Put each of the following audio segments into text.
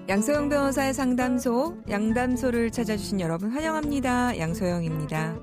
양소영 변호사의 상담소, 양담소를 찾아주신 여러분 환영합니다. 양소영입니다.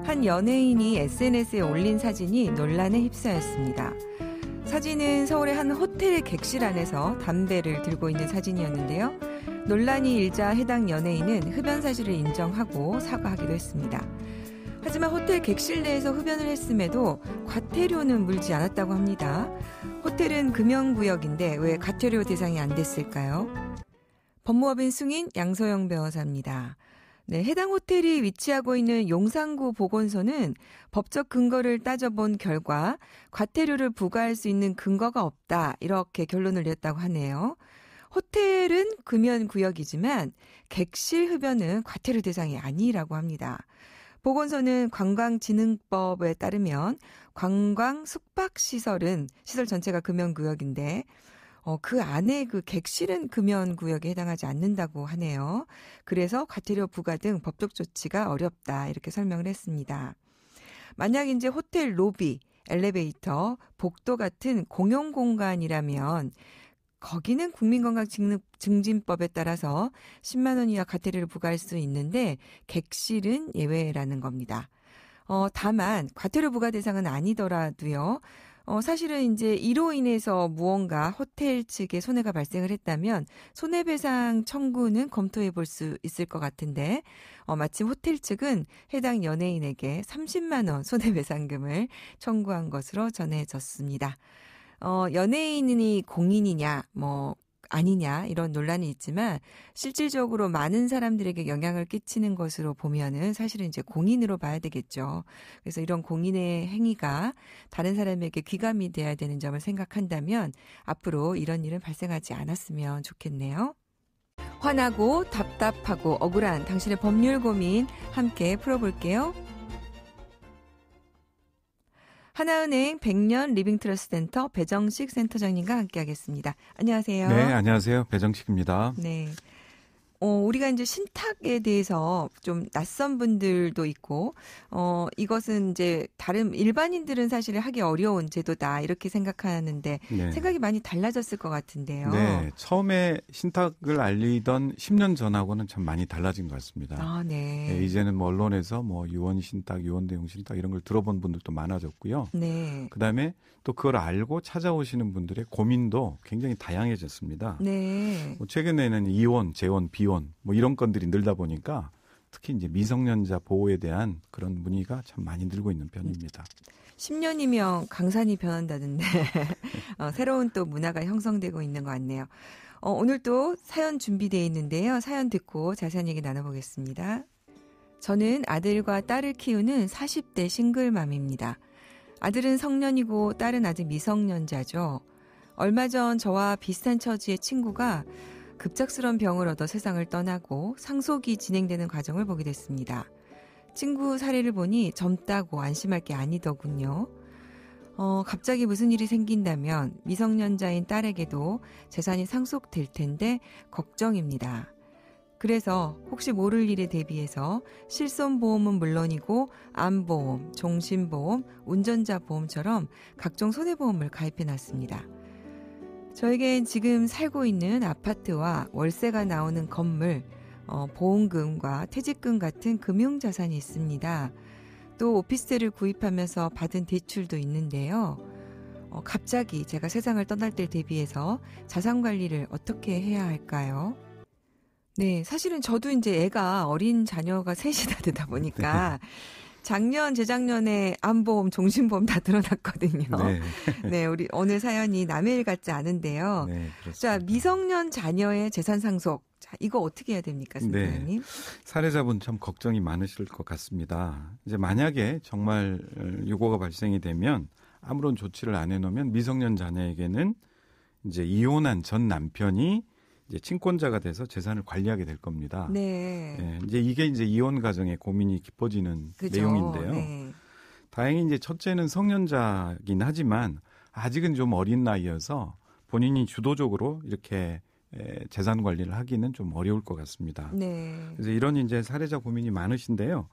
한 연예인이 SNS에 올린 사진이 논란에 휩싸였습니다. 사진은 서울의 한 호텔 객실 안에서 담배를 들고 있는 사진이었는데요. 논란이 일자 해당 연예인은 흡연 사실을 인정하고 사과하기도 했습니다. 하지만 호텔 객실 내에서 흡연을 했음에도 과태료는 물지 않았다고 합니다. 호텔은 금연구역인데 왜 과태료 대상이 안 됐을까요? 법무법인 승인 양소영 변호사입니다. 네, 해당 호텔이 위치하고 있는 용산구 보건소는 법적 근거를 따져본 결과 과태료를 부과할 수 있는 근거가 없다, 이렇게 결론을 냈다고 하네요. 호텔은 금연구역이지만 객실 흡연은 과태료 대상이 아니라고 합니다. 보건소는 관광진흥법에 따르면 관광 숙박시설은 시설 전체가 금연구역인데 그 안에 그 객실은 금연구역에 해당하지 않는다고 하네요. 그래서 과태료 부과 등 법적 조치가 어렵다, 이렇게 설명을 했습니다. 만약 이제 호텔 로비, 엘리베이터, 복도 같은 공용 공간이라면 거기는 국민건강증진법에 따라서 10만 원 이하 과태료를 부과할 수 있는데 객실은 예외라는 겁니다. 다만 과태료 부과 대상은 아니더라도요. 사실은 이제 이로 인해서 무언가 호텔 측에 손해가 발생을 했다면 손해배상 청구는 검토해 볼 수 있을 것 같은데 마침 호텔 측은 해당 연예인에게 30만 원 손해배상금을 청구한 것으로 전해졌습니다. 연예인이 공인이냐, 아니냐, 이런 논란이 있지만, 실질적으로 많은 사람들에게 영향을 끼치는 것으로 보면은 사실은 이제 공인으로 봐야 되겠죠. 그래서 이런 공인의 행위가 다른 사람에게 귀감이 돼야 되는 점을 생각한다면, 앞으로 이런 일은 발생하지 않았으면 좋겠네요. 화나고 답답하고 억울한 당신의 법률 고민 함께 풀어볼게요. 하나은행 100년 리빙트러스트 센터 배정식 센터장님과 함께하겠습니다. 안녕하세요. 네, 안녕하세요. 배정식입니다. 네. 우리가 이제 신탁에 대해서 좀 낯선 분들도 있고, 이것은 이제 다른 일반인들은 사실 하기 어려운 제도다, 이렇게 생각하는데, 네. 생각이 많이 달라졌을 것 같은데요. 네, 처음에 신탁을 알리던 10년 전하고는 참 많이 달라진 것 같습니다. 아, 네. 네, 이제는 언론에서 유언 신탁, 유언 대용 신탁 이런 걸 들어본 분들도 많아졌고요. 네. 그다음에 또 그걸 알고 찾아오시는 분들의 고민도 굉장히 다양해졌습니다. 네. 최근에는 이혼, 재혼, 비혼 이런 건들이 늘다 보니까 특히 이제 미성년자 보호에 대한 그런 문의가 참 많이 늘고 있는 편입니다. 10년이면 강산이 변한다던데 새로운 또 문화가 형성되고 있는 것 같네요. 오늘 또 사연 준비되어 있는데요. 사연 듣고 자세한 얘기 나눠보겠습니다. 저는 아들과 딸을 키우는 40대 싱글맘입니다. 아들은 성년이고 딸은 아직 미성년자죠. 얼마 전 저와 비슷한 처지의 친구가 급작스러운 병을 얻어 세상을 떠나고 상속이 진행되는 과정을 보게 됐습니다. 친구 사례를 보니 젊다고 안심할 게 아니더군요. 갑자기 무슨 일이 생긴다면 미성년자인 딸에게도 재산이 상속될 텐데 걱정입니다. 그래서 혹시 모를 일에 대비해서 실손보험은 물론이고 암보험, 종신보험, 운전자 보험처럼 각종 손해보험을 가입해놨습니다. 저에겐 지금 살고 있는 아파트와 월세가 나오는 건물, 보험금과 퇴직금 같은 금융자산이 있습니다. 또 오피스텔을 구입하면서 받은 대출도 있는데요. 갑자기 제가 세상을 떠날 때 대비해서 자산관리를 어떻게 해야 할까요? 네, 사실은 저도 이제 애가 어린 자녀가 셋이나 되다 보니까 작년, 재작년에 암보험, 종신보험 다 들어놨거든요. 네. 네, 우리 오늘 사연이 남의 일 같지 않은데요. 네, 그렇습니다. 자, 미성년 자녀의 재산 상속. 자, 이거 어떻게 해야 됩니까, 선생님? 네. 사례자분 참 걱정이 많으실 것 같습니다. 이제 만약에 정말 요거가 발생이 되면 아무런 조치를 안 해놓으면 미성년 자녀에게는 이제 이혼한 전 남편이 이제 친권자가 돼서 재산을 관리하게 될 겁니다. 네. 네, 이게 이제 이혼 가정의 고민이 깊어지는 그죠? 내용인데요. 네. 다행히 이제 첫째는 성년자긴 하지만 아직은 좀 어린 나이여서 본인이 주도적으로 이렇게 재산 관리를 하기는 좀 어려울 것 같습니다. 네. 그래서 이런 이제 사례자 고민이 많으신데요.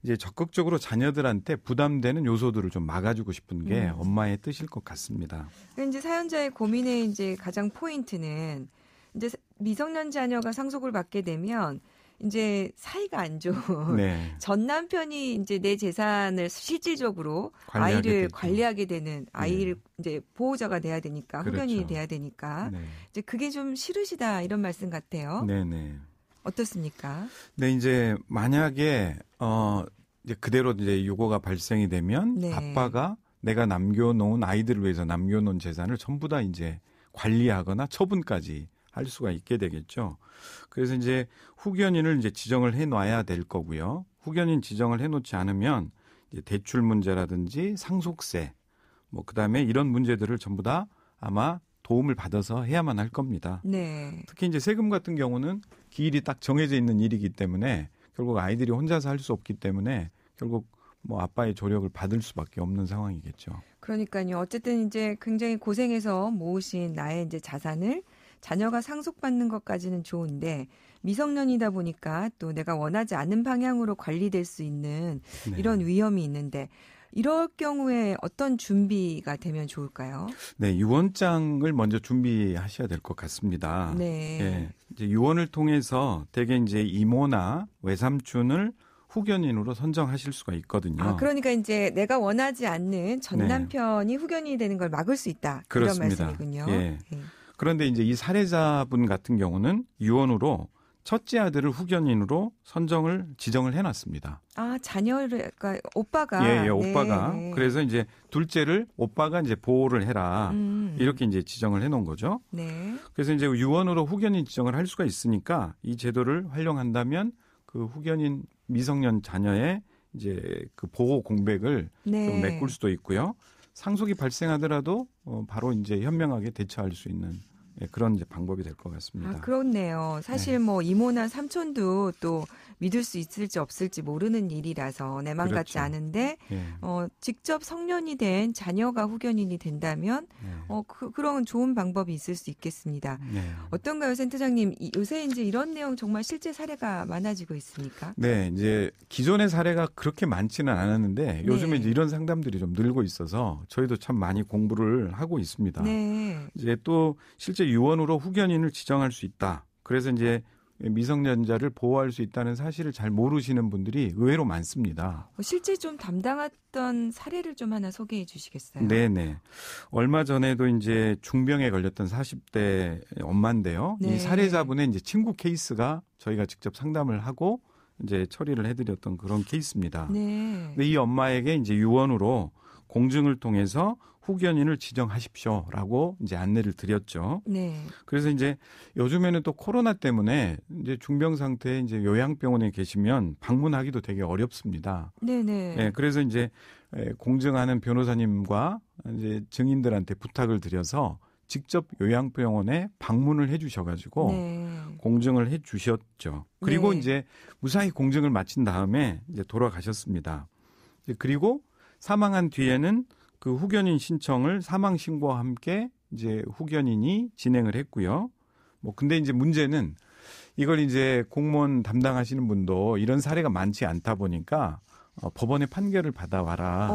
이제 적극적으로 자녀들한테 부담되는 요소들을 좀 막아주고 싶은 게 엄마의 뜻일 것 같습니다. 이제 사연자의 고민의 이제 가장 포인트는 이제 미성년 자녀가 상속을 받게 되면 이제 사이가 안 좋은 네. 전 남편이 이제 내 재산을 실질적으로 관리하게 아이를 되죠. 관리하게 되는 아이를 네. 이제 보호자가 돼야 되니까 그렇죠. 후견인이 돼야 되니까 네. 이제 그게 좀 싫으시다 이런 말씀 같아요. 네네. 어떻습니까? 네, 이제 만약에 이제 그대로 이제 유고가 발생이 되면 네. 아빠가 내가 남겨놓은 아이들을 위해서 남겨놓은 재산을 전부 다 이제 관리하거나 처분까지 할 수가 있게 되겠죠. 그래서 이제 후견인을 이제 지정을 해놔야 될 거고요. 후견인 지정을 해놓지 않으면 이제 대출 문제라든지 상속세, 뭐 그다음에 이런 문제들을 전부 다 아마 도움을 받아서 해야만 할 겁니다. 네. 특히 이제 세금 같은 경우는 기일이 딱 정해져 있는 일이기 때문에 결국 아이들이 혼자서 할 수 없기 때문에 결국 뭐 아빠의 조력을 받을 수밖에 없는 상황이겠죠. 그러니까요. 어쨌든 이제 굉장히 고생해서 모으신 나의 이제 자산을 자녀가 상속받는 것까지는 좋은데 미성년이다 보니까 또 내가 원하지 않는 방향으로 관리될 수 있는 네. 이런 위험이 있는데 이럴 경우에 어떤 준비가 되면 좋을까요? 네, 유언장을 먼저 준비하셔야 될 것 같습니다. 네. 예, 이제 유언을 통해서 대개 이제 이모나 외삼촌을 후견인으로 선정하실 수가 있거든요. 아, 그러니까 이제 내가 원하지 않는 전 네. 남편이 후견인이 되는 걸 막을 수 있다. 그렇습니다. 이런 말씀이군요. 예. 예. 그런데 이제 이 사례자분 같은 경우는 유언으로 첫째 아들을 후견인으로 지정을 해놨습니다. 아, 자녀를, 그러니까 오빠가. 예, 네. 오빠가. 그래서 이제 둘째를 오빠가 이제 보호를 해라. 이렇게 이제 지정을 해놓은 거죠. 네. 그래서 이제 유언으로 후견인 지정을 할 수가 있으니까 이 제도를 활용한다면 그 후견인 미성년 자녀의 이제 그 보호 공백을 네. 좀 메꿀 수도 있고요. 상속이 발생하더라도 바로 이제 현명하게 대처할 수 있는 그런 이제 방법이 될 것 같습니다. 아, 그렇네요. 사실 뭐 이모나 삼촌도 또 믿을 수 있을지 없을지 모르는 일이라서 내 맘 그렇죠. 같지 않은데 예. 직접 성년이 된 자녀가 후견인이 된다면 네. 그런 좋은 방법이 있을 수 있겠습니다. 네. 어떤가요, 센터장님? 요새 이제 이런 내용 정말 실제 사례가 많아지고 있습니까? 네, 이제 기존의 사례가 그렇게 많지는 않았는데 요즘에 네. 이제 이런 상담들이 좀 늘고 있어서 저희도 참 많이 공부를 하고 있습니다. 네. 이제 또 실제 유언으로 후견인을 지정할 수 있다. 그래서 이제 미성년자를 보호할 수 있다는 사실을 잘 모르시는 분들이 의외로 많습니다. 실제 좀 담당했던 사례를 좀 하나 소개해 주시겠어요? 네네. 얼마 전에도 이제 중병에 걸렸던 40대 엄마인데요. 네. 이 사례자분의 이제 친구 케이스가 저희가 직접 상담을 하고 이제 처리를 해드렸던 그런 케이스입니다. 네. 근데 이 엄마에게 이제 유언으로 공증을 통해서 후견인을 지정하십시오라고 이제 안내를 드렸죠. 네. 그래서 이제 요즘에는 또 코로나 때문에 이제 중병 상태에 이제 요양병원에 계시면 방문하기도 되게 어렵습니다. 네네. 네, 그래서 이제 공증하는 변호사님과 이제 증인들한테 부탁을 드려서 직접 요양병원에 방문을 해주셔가지고 네. 공증을 해주셨죠. 그리고 네. 이제 무사히 공증을 마친 다음에 이제 돌아가셨습니다. 그리고 사망한 뒤에는 그 후견인 신청을 사망 신고와 함께 이제 후견인이 진행을 했고요. 뭐 근데 이제 문제는 이걸 이제 공무원 담당하시는 분도 이런 사례가 많지 않다 보니까 법원의 판결을 받아와라.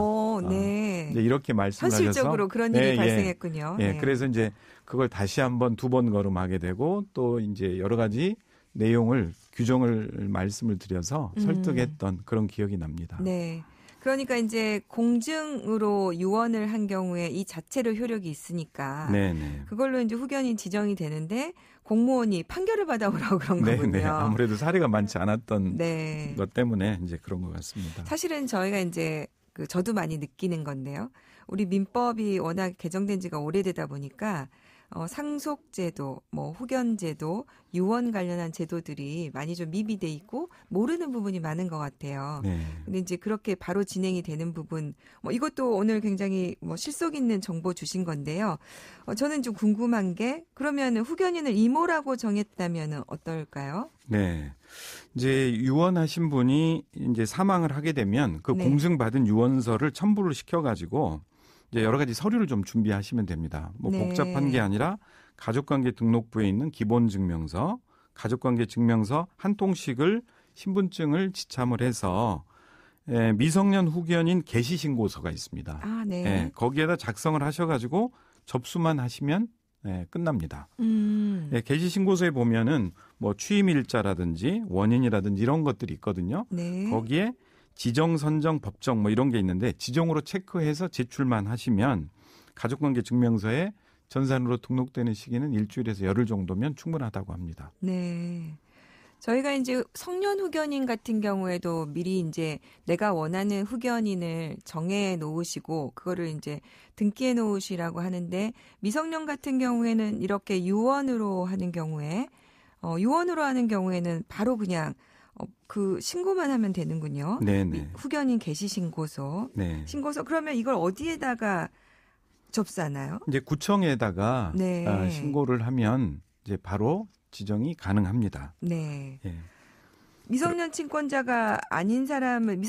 네. 이제 이렇게 말씀하셔서 현실적으로 그런 일이 발생했군요. 예, 네. 그래서 이제 그걸 다시 한번 2번 걸음하게 되고 또 이제 여러 가지 내용을 규정을 말씀을 드려서 설득했던 그런 기억이 납니다. 네. 그러니까 이제 공증으로 유언을 한 경우에 이 자체로 효력이 있으니까 네네. 그걸로 이제 후견인 지정이 되는데 공무원이 판결을 받아오라고 그런 거군요. 네네. 아무래도 사례가 많지 않았던 네. 것 때문에 이제 그런 것 같습니다. 사실은 저희가 이제 저도 많이 느끼는 건데요. 우리 민법이 워낙 개정된 지가 오래되다 보니까 상속제도, 뭐 후견제도, 유언 관련한 제도들이 많이 좀 미비돼 있고 모르는 부분이 많은 것 같아요. 네. 근데 이제 그렇게 바로 진행이 되는 부분, 이것도 오늘 굉장히 실속 있는 정보 주신 건데요. 저는 좀 궁금한 게 그러면 후견인을 이모라고 정했다면 어떨까요? 네. 이제 유언하신 분이 이제 사망을 하게 되면 그 네. 공증받은 유언서를 첨부를 시켜가지고 이제 여러 가지 서류를 좀 준비하시면 됩니다. 뭐 네. 복잡한 게 아니라 가족관계 등록부에 있는 기본증명서, 가족관계 증명서 한 통씩을 신분증을 지참을 해서 미성년 후견인 개시신고서가 있습니다. 아, 네. 거기에다 작성을 하셔가지고 접수만 하시면 끝납니다. 개시 신고서에 보면은 뭐 취임일자라든지 원인이라든지 이런 것들이 있거든요. 네. 거기에 지정, 선정, 법정 뭐 이런 게 있는데 지정으로 체크해서 제출만 하시면 가족관계 증명서에 전산으로 등록되는 시기는 일주일에서 열흘 정도면 충분하다고 합니다. 네. 저희가 이제 성년 후견인 같은 경우에도 미리 이제 내가 원하는 후견인을 정해 놓으시고 그거를 이제 등기해 놓으시라고 하는데 미성년 같은 경우에는 이렇게 유언으로 하는 경우에 유언으로 하는 경우에는 바로 그냥 그 신고만 하면 되는군요. 네네. 후견인 개시 신고서. 네. 신고서 그러면 이걸 어디에다가 접수하나요? 이제 구청에다가 네. 신고를 하면 이제 바로 지정이 가능합니다. 네. 예. 미성년 친권자가 아닌 사람을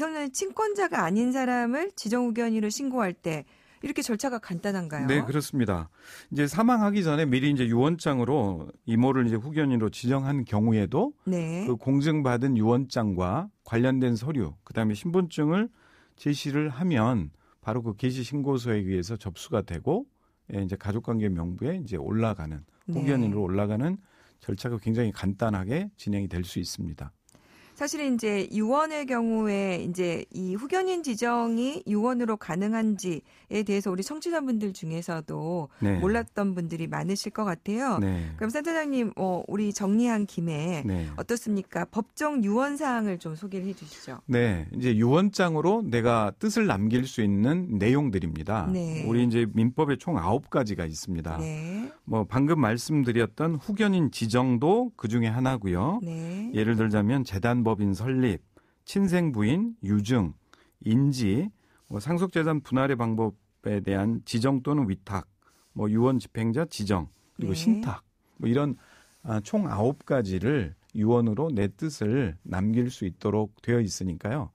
지정 후견인으로 신고할 때 이렇게 절차가 간단한가요? 네, 그렇습니다. 이제 사망하기 전에 미리 이제 유언장으로 이모를 이제 후견인으로 지정한 경우에도 네. 그 공증받은 유언장과 관련된 서류, 그다음에 신분증을 제시를 하면 바로 그 개시 신고서에 의해서 접수가 되고 이제 가족관계 명부에 이제 올라가는 후견인으로 올라가는 절차가 굉장히 간단하게 진행이 될 수 있습니다. 사실은 이제 유언의 경우에 이제 이 후견인 지정이 유언으로 가능한지에 대해서 우리 청취자분들 중에서도 네. 몰랐던 분들이 많으실 것 같아요. 네. 그럼 센터장님, 우리 정리한 김에 네. 어떻습니까? 법정 유언 사항을 좀 소개를 해주시죠. 네, 이제 유언장으로 내가 뜻을 남길 수 있는 내용들입니다. 네. 우리 이제 민법에 총 9가지가 있습니다. 네. 뭐 방금 말씀드렸던 후견인 지정도 그 중에 하나고요. 네. 예를 들자면 재단법인 설립, 친생 부인 유증, 인지, 뭐 상속재산 분할의 방법에 대한 지정 또는 위탁, 뭐 유언 집행자 지정, 그리고 네. 신탁, 뭐 이런 총 9가지를 유언으로 내 뜻을 남길 수 있도록 되어 있으니까요.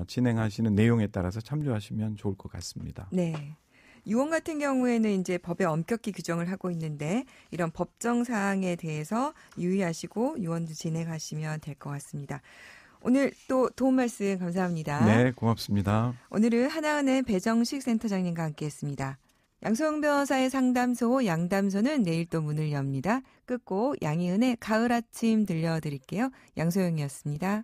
진행하시는 내용에 따라서 참조하시면 좋을 것 같습니다. 네. 유언 같은 경우에는 이제 법에 엄격히 규정을 하고 있는데 이런 법정 사항에 대해서 유의하시고 유언도 진행하시면 될 것 같습니다. 오늘 또 도움 말씀 감사합니다. 네, 고맙습니다. 오늘은 하나은행 배정식 센터장님과 함께했습니다. 양소영 변호사의 상담소 양담소는 내일 또 문을 엽니다. 끝곡 양희은의 가을 아침 들려드릴게요. 양소영이었습니다.